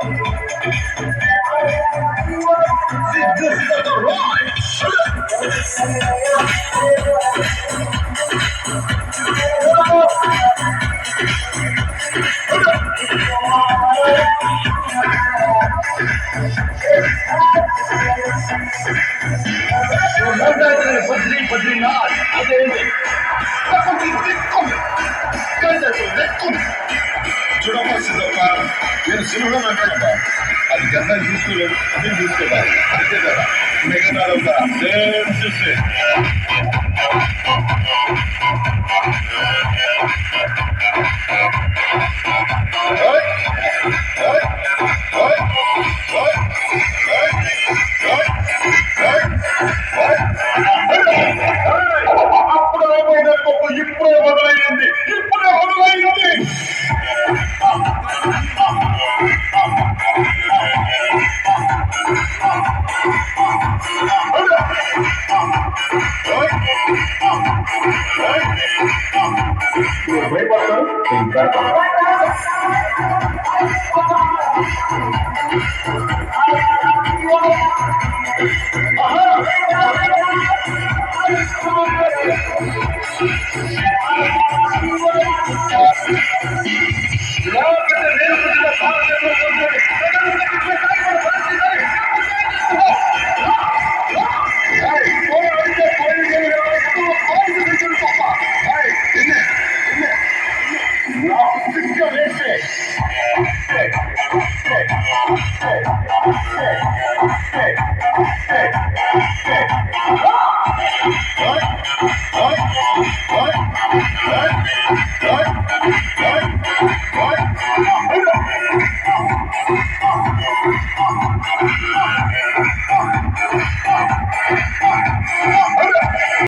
This is the ride. Badri Badrinath. ಅದೇನೆ చూడమ్మా సిద్ధప్ప నేను సినిమా మాట్లాడబ్బా అది గంట చూసుకోలేదు అదే చూసుకోవాలి అంతే కదా మిగతాదంతా నేను చూస్తే అప్పుడే అయిపోయిన గొప్ప ఇప్పుడే మొదలయ్యింది ఇప్పుడే మొదలయ్యింది What?